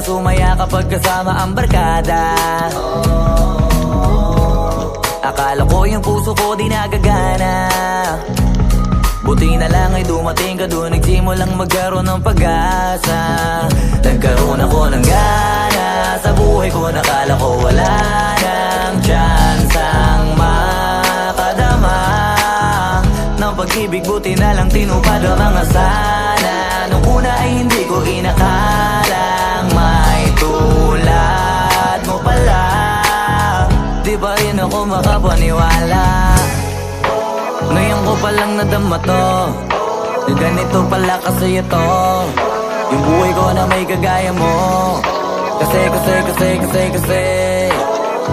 lang sumaya kapag kasama ang barkada. Akala ko yung puso ko di nagagana. Buti na lang ay dumating ka doon, nagsimulang magkaroon ng pag-asa. Nagkaroon ako ng gana sa buhay ko, nakala ko wala nang tsansang makadama ng pag-ibig. Buti na lang tinupad ang mga sana. Nung una ay hindi ko inakalang may tulad mo pala. Di ba rin ako makapaniwala? Ngayon ko palang nadama to, na ganito pala kasi ito yung buhay ko na may kagaya mo. Kasi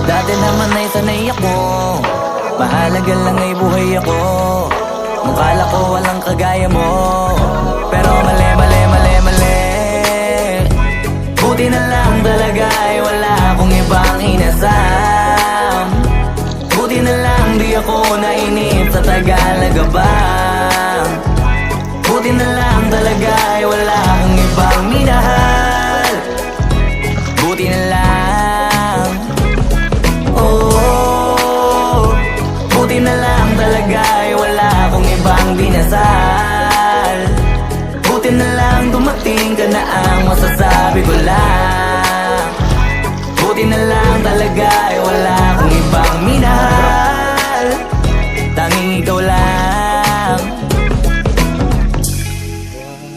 dati naman ay sanay ako, mahalaga lang ay buhay ako. Nung kala ko walang kagaya mo, pero mali. Buti na lang talaga ay wala akong ibang inasam. Buti na lang di ako nainip sa Tagalaga ba. Buti na lang talaga ay wala akong ibang minahal. Buti na lang, oh, buti na lang talaga ay wala akong ibang dinasal. Buti na lang dumating ka na ang masasabi ko lang. Buti na lang talaga ay wala akong ibang minahal. Tanging ikaw lang.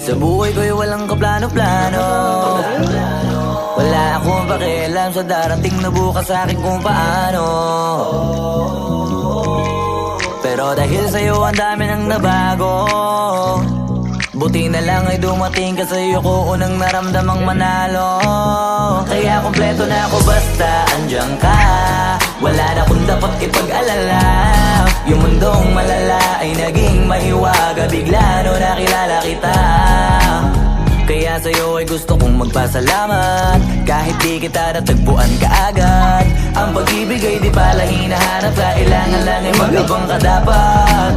Sa buhay ko'y walang kaplano-plano. Wala akong pakialam sa darating na bukas sa akin kung paano. Pero dahil sa'yo ang dami nang nabago. Buti na lang ay dumating ka, sa'yo ko unang naramdamang manalo. Kaya kompleto na ako basta andyan ka. Wala na kung dapat ipag-alala. Yung mundong malala ay naging mahiwaga bigla no nakilala kita. Kaya sa'yo ay gusto kong magpasalamat, kahit di kita natagpuan kaagad. Ang pag-ibig ay di pala hinahanap, kailangan lang ay mag-abang ka dapat.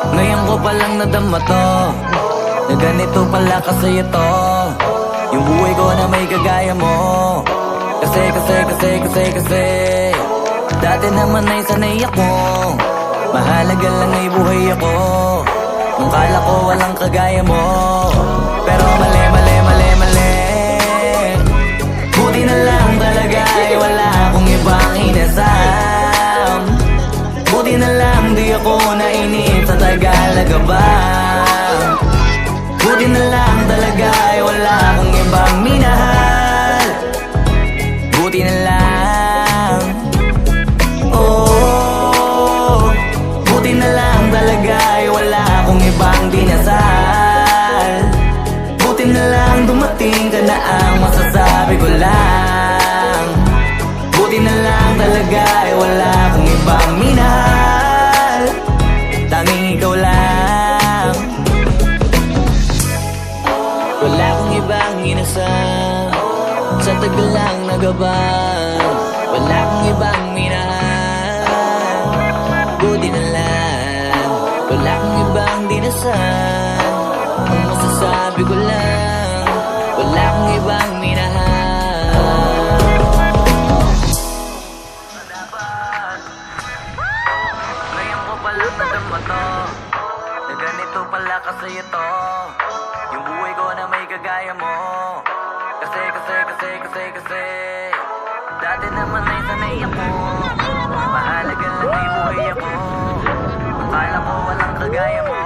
Ngayon ko palang nadama to, na ganito pala kasi ito yung buhay ko na may kagaya mo. Kasi dati naman ay sanay ako, mahalaga lang ay buhay ako. Nung kala ko walang kagaya mo, pero mali. Buti na lang talaga ay wala akong ibang inasam. Buti na lang di ako nainip sa Tagalaga ba. Buti na lang talaga ay wala akong ibang minahal. Buti na lang, oh, buti na lang talaga ay wala akong ibang dinasal. Buti na lang dumating ka na ang masasabi ko lang. Buti na lang talaga ay wala akong ibang minahal. Tanging ikaw lang. Wala akong ibang inasam, sa tagal lang nagaban. Wala akong ibang minahal. Buti na lang, wala akong ibang dinasal. Ang masasabi ko lang, wala akong ibang minahal. Ngayon ko palang nadama to, na ganito pala kasi ito yung buhay ko na may kagaya mo. Kasi dati naman ay sanay ako, mahalaga lang ay buhay ako. Akala ko walang kagaya mo.